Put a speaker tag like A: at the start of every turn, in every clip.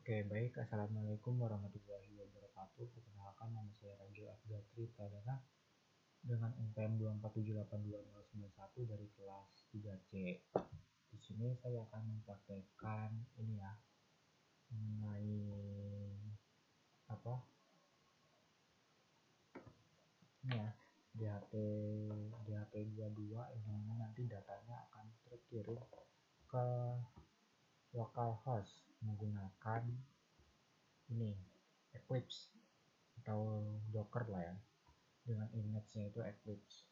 A: Oke, baik. Assalamualaikum warahmatullahi wabarakatuh. Perkenalkan, nama saya Rajo Afgatri Pradana dengan NPM 247822091 dari kelas 3C. Di sini saya akan mempraktekkan ini ya, mengenai apa? Ini ya, DHT22 yang mana nanti datanya akan terkirim ke localhost menggunakan ini Eclipse atau Docker lah ya, dengan image-nya itu Eclipse.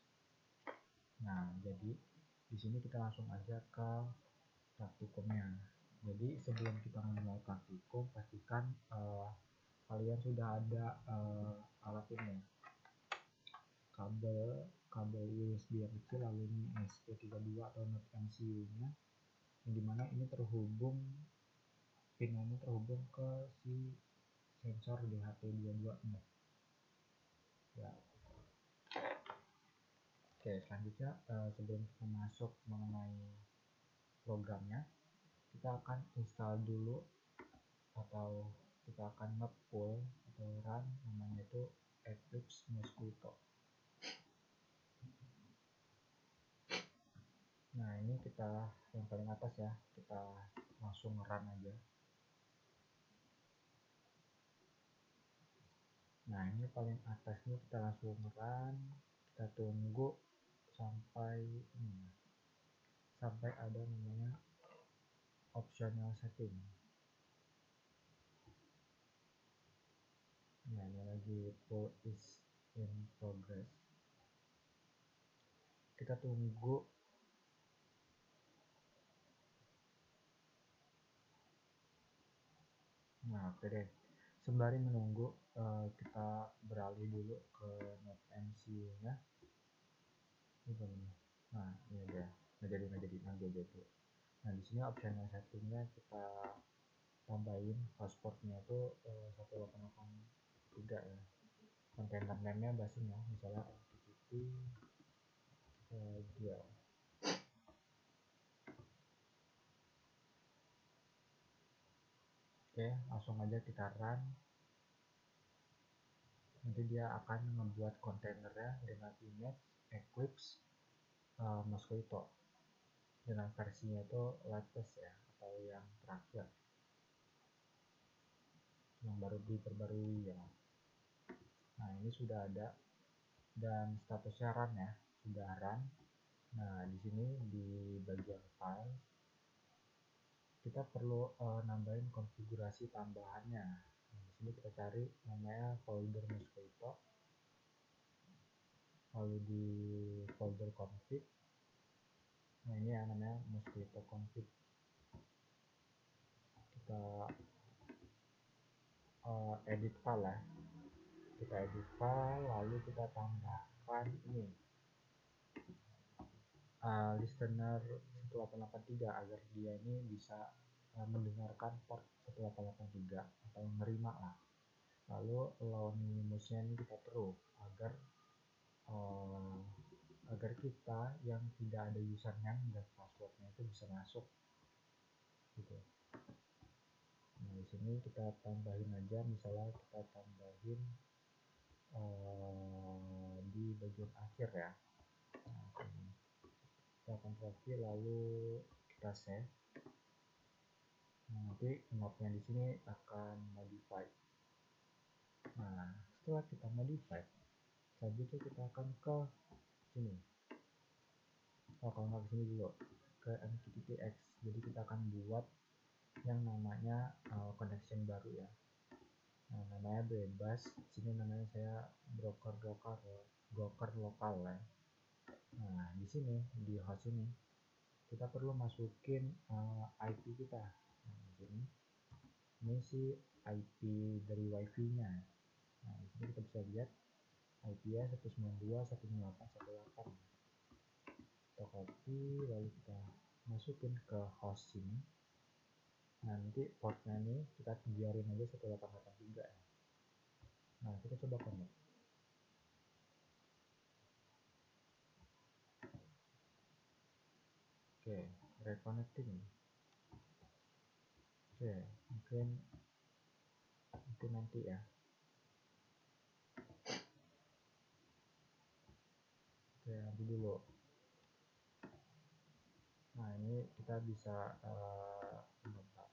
A: Nah, jadi di sini kita langsung aja ke praktikumnya. Jadi sebelum kita memulai praktikum, pastikan kalian sudah ada alat ini, kabel USB yang kecil, lalu ini SP32 atau Node MCU-nya, yang dimana ini terhubung, pinnya ini terhubung ke si sensor DHT22 ini. Ya. Oke, selanjutnya sebelum kita masuk mengenai programnya, kita akan install dulu atau kita akan nge-pull atau run namanya itu Eclipse Mosquito. Nah, ini kita yang paling atas ya, kita langsung run aja. Nah, ini paling atasnya kita langsung run, kita tunggu sampai ada namanya optional setting. Nah, ini lagi pull is in progress. Kita tunggu. Nah, oke deh. Sembari menunggu, kita beralih dulu ke Node MCU-nya. Nah, ini dia. Nggak jadi. Nah, di sini optional settingnya kita tambahin hotportnya itu 1883 ya. Container name-nya basin ya, misalnya MQTT dia. Oke, langsung aja kita run. Nanti dia akan membuat kontainernya dengan image Eclipse Mosquito dengan versinya itu latest ya, atau yang terakhir, yang baru diperbarui ya. Nah, ini sudah ada dan statusnya run ya, sudah run. Nah, di sini di bagian file kita perlu nambahin konfigurasi tambahannya. Nah, di sini kita cari namanya folder Mosquito, lalu di folder config. Nah, ini yang namanya Mosquito config. Kita edit file ya. Kita edit file, lalu kita tambahkan ini listener 1883 agar dia ini bisa mendengarkan port 1883 atau menerima lah. Lalu anonymous-nya ini kita perlu agar kita yang tidak ada username dan passwordnya itu bisa masuk gitu. Nah, di sini kita tambahin aja, misalnya kita tambahin di bagian akhir ya. Nah, kita akan copy lalu kita save. Nah, nanti node-nya di sini akan modify. Nah, setelah kita modify, selanjutnya kita akan ke sini. Kalau nggak ke sini dulu, ke MQTTX. Jadi kita akan buat yang namanya connection baru ya. Nah, namanya bebas. Sini namanya saya broker lokal ya. Nah, di sini di host ini kita perlu masukin IP kita. Nah, di sini ini si IP dari wifi-nya. Nah, di sini kita bisa lihat IP-nya 192.168.1.8. Kita copy lalu kita masukin ke host sini. Nanti portnya ini kita biarin aja 1883 ya. Nah, kita coba connect. Oke, reconnecting. Oke, mungkin itu nanti ya. Oke, nanti dulu. Nah, ini kita bisa bentar.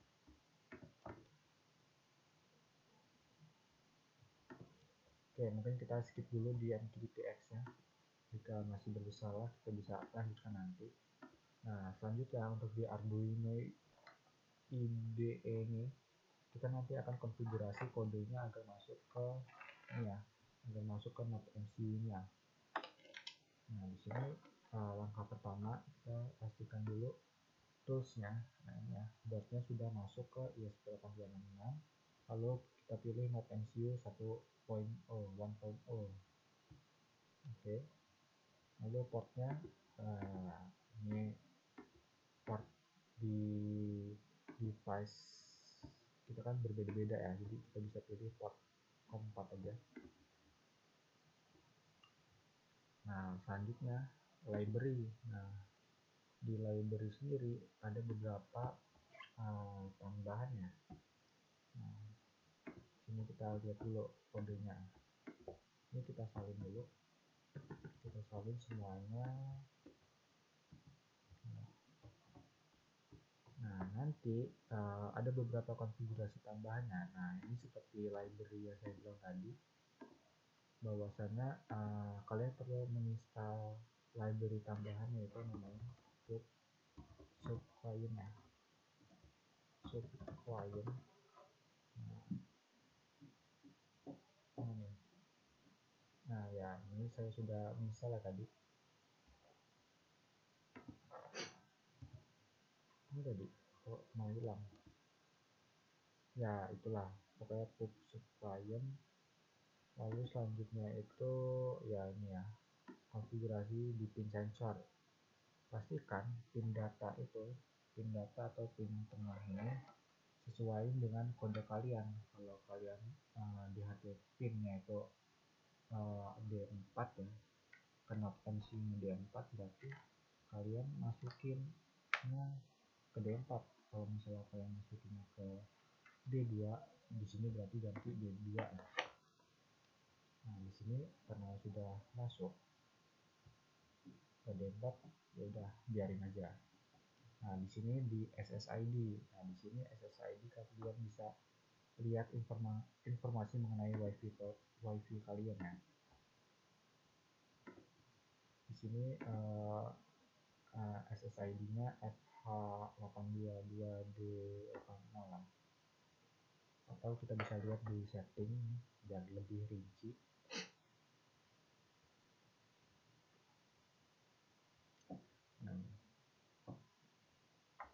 A: Oke, mungkin kita skip dulu di MQTT-X ya. Jika masih bersalah, kita bisa lanjutkan nanti. Nah, selanjutnya untuk di Arduino IDE ini, kita nanti akan konfigurasi kodenya agar masuk ke ini ya, agar masuk ke node MCU-nya. Nah, di sini langkah pertama kita pastikan dulu toolsnya. Nah, ini ya, boardnya sudah masuk ke ESP8266. Lalu kita pilih node MCU 1.0. Oke. Lalu portnya ini port di device kita kan berbeda-beda ya, jadi kita bisa pilih port COM4 aja. Nah, selanjutnya library. Nah, di library sendiri ada beberapa tambahannya. Nah, sini kita lihat dulu kodenya. Ini kita salin dulu, kita salin semuanya. Nah, nanti ada beberapa konfigurasi tambahannya. Nah, ini seperti library yang saya bilang tadi, bahwasanya kalian perlu menginstal library tambahan, yaitu namanya subclient ya, subclient. Nah ya, ini saya sudah menginstal ya tadi. Ini tadi kok mau hilang ya, itulah pokoknya pub subclient. Lalu selanjutnya itu ya ini ya, konfigurasi di pin sensor. Pastikan pin data atau pin tengah ini sesuai dengan kode kalian. Kalau kalian di hardware pinnya itu D4 ya, kena MCU D4, berarti kalian masukinnya ke D4. Kalau misalnya kalian masukinnya ke D2, di sini berarti ganti D2 ya. Nah, di sini karena sudah masuk ke D4, ya udah biarin aja. Nah, di sini di SSID. Nah, di sini SSID kalian bisa lihat informasi mengenai WiFi kalian ya. Di sini SSID-nya FH822D80, atau kita bisa lihat di setting biar lebih rinci.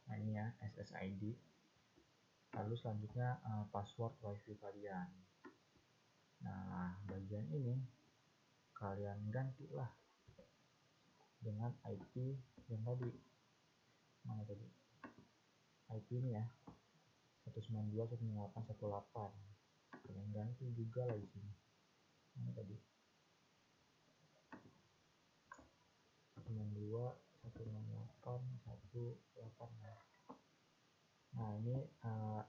A: Nah, ini ya SSID. Lalu selanjutnya password WiFi kalian. Nah, bagian ini kalian gantilah dengan IP yang tadi. Mana tadi? IP ini ya, 192.168.168. Kalian ganti juga lah di sini. Mana tadi? 192.168.168. Nah, ini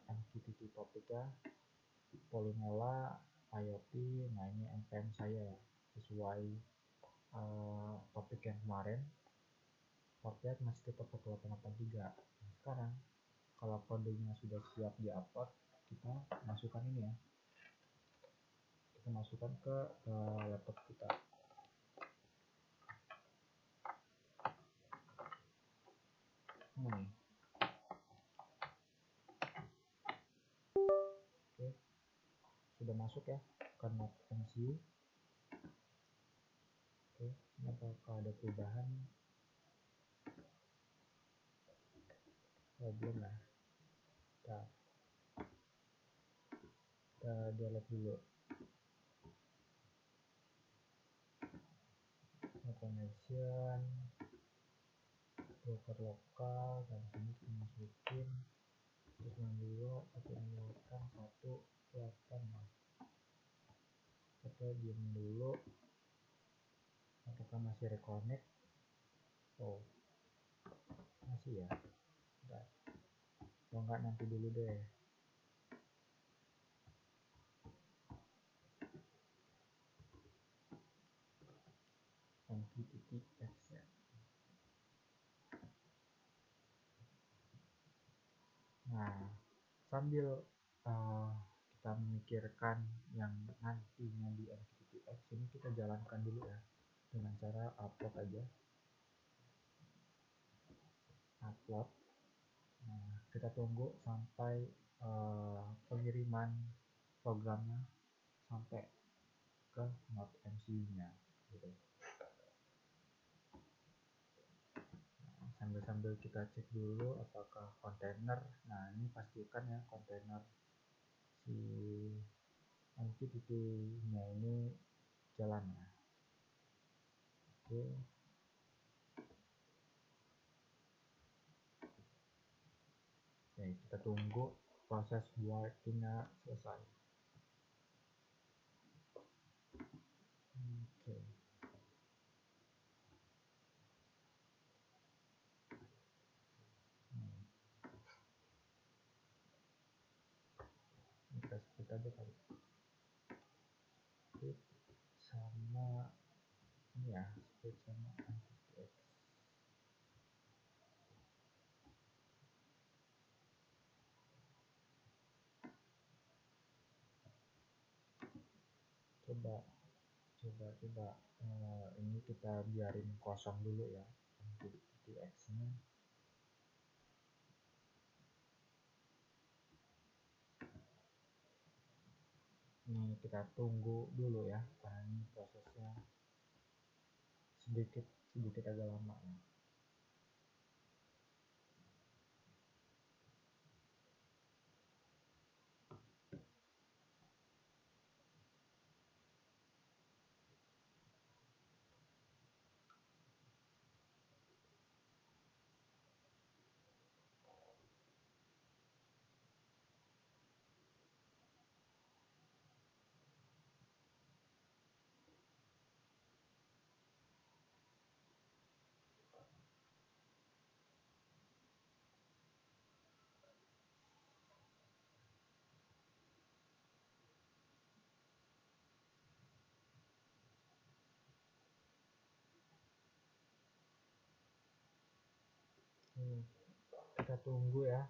A: MQTT topik ya, Polyngella IoT. Nah, ini NPM saya ya, sesuai topik yang kemarin. Portnya masih tetap 1883. Nah, sekarang kalau kodenya sudah siap di upload, kita masukkan ini ya, kita masukkan ke laptop kita. Oke, sudah masuk ya ke node MCU. Oke, ini apakah ada perubahan? Belum ya. Kita delete dulu connection, broker lokal, dan sini kita masukin 192.168. Kita diam dulu, apakah masih reconnect? Oh, masih ya. Bentar. Kalau nggak nanti dulu deh. sambil kita memikirkan yang nantinya di MQTT X ini, kita jalankan dulu ya dengan cara upload aja, upload. Nah, kita tunggu sampai pengiriman programnya sampai ke Node MCU-nya gitu. Nah, sambil kita cek dulu apakah kontainer. Nah, ini pastikan ya kontainer si MQTT-nya ini jalan ya. Oke. Oke, kita tunggu proses working-nya selesai. Oke. Kita split aja kali. Split sama ini ya, split sama MQTT. Coba ini kita biarin kosong dulu ya MQTT X-nya. Ini kita tunggu dulu ya, karena ini prosesnya sedikit agak lama ya. Kita tunggu ya.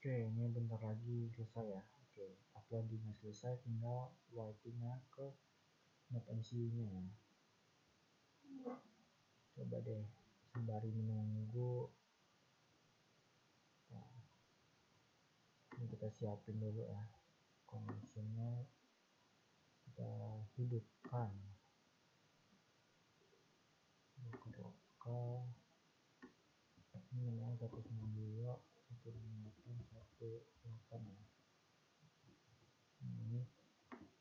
A: Oke, ini bentar lagi selesai ya. Oke, uploadingnya selesai, tinggal writing-nya ke Node MCU-nya ya. Coba deh sembari menunggu. Nah, ini kita siapin dulu ya, connection-nya kita hidupkan lokal. Ini memang 192.168.1.8 ya.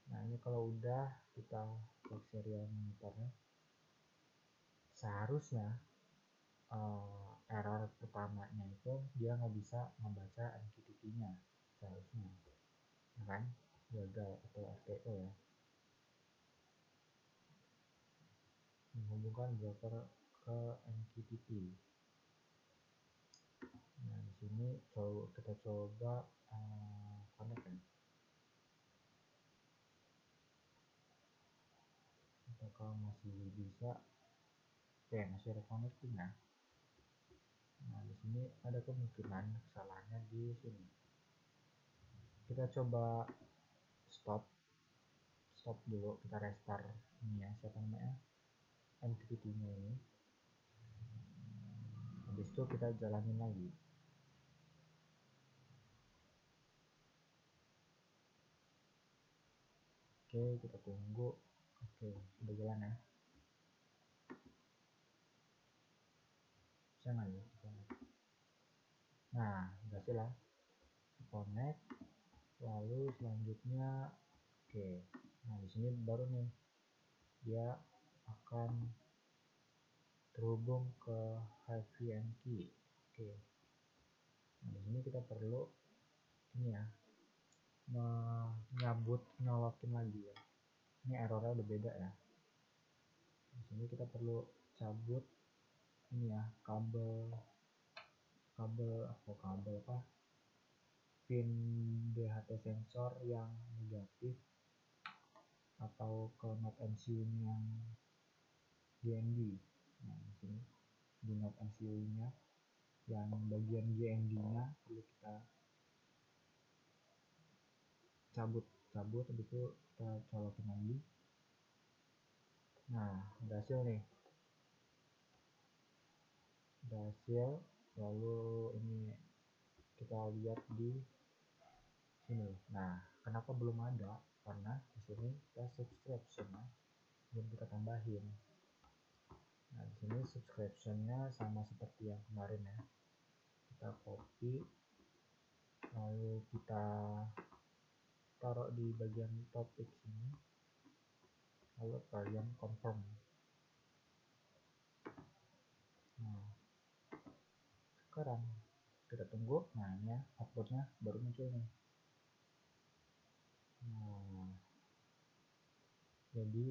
A: Nah ini kalau udah kita cek serial monitornya, seharusnya error pertamanya itu dia nggak bisa membaca MQTT-nya seharusnya. kan, gagal atau FTO ya, menghubungkan broker ke MQTT. Nah di sini kita coba connect ya, apakah masih bisa. Oke, masih reconnecting ya. Nah di sini ada kemungkinan kesalahannya di sini. Kita coba stop dulu, kita restart ini ya, siapa namanya, MQTT nya ini. Habis itu kita jalanin lagi. Oke, kita tunggu. Oke, udah jalan ya. Jangan ya. Nah, berhasil lah. Connect. Lalu selanjutnya, oke. Nah, di sini baru nih dia akan terhubung ke HVM key. Oke. Nah, di sini kita perlu ini ya, nyolokin lagi ya. Ini errornya udah beda ya. Di sini kita perlu cabut ini ya, kabel apa, pin DHT sensor yang negatif atau ke node MCU yang GND. Nah, di sini di node MCU nya yang bagian GND nya perlu kita cabut habis itu kita colokin lagi. Nah, berhasil nih, berhasil. Lalu ini kita lihat di sini. Nah, kenapa belum ada? Karena di sini kita subscription ya, belum kita tambahin. Nah, di sini subscriptionnya sama seperti yang kemarin ya. Kita copy, lalu kita taruh di bagian topik sini, lalu kalian confirm. Nah, sekarang kita tunggu. Nah, ini ya, uploadnya baru muncul nih. Nah, jadi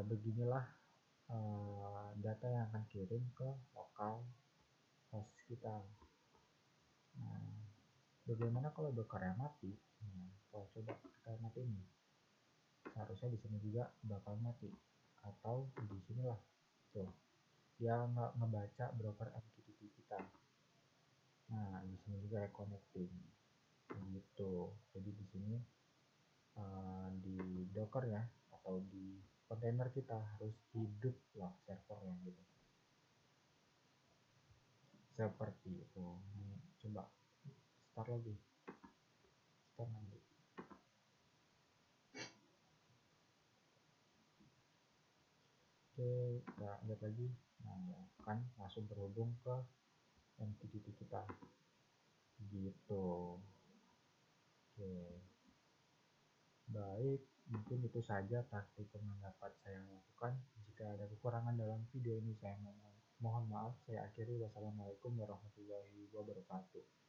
A: beginilah data yang akan kirim ke lokal host kita. Nah, bagaimana kalau Docker mati? Nah, kalau coba kita mati ini, seharusnya di sini juga bakal mati, atau di sinilah tuh dia nggak ngebaca broker MQTT kita. Nah, di sini juga reconnecting gitu. Jadi di sini di Docker ya, atau di kontainer kita harus hidup lah servernya gitu, seperti itu. Ini coba start lagi. Oke, kita lihat lagi. Nah ya, kan langsung terhubung ke MQTT kita gitu. Oke, baik, mungkin itu saja taktik yang dapat saya lakukan. Jika ada kekurangan dalam video ini, saya mohon maaf. Saya akhiri. Wassalamualaikum warahmatullahi wabarakatuh.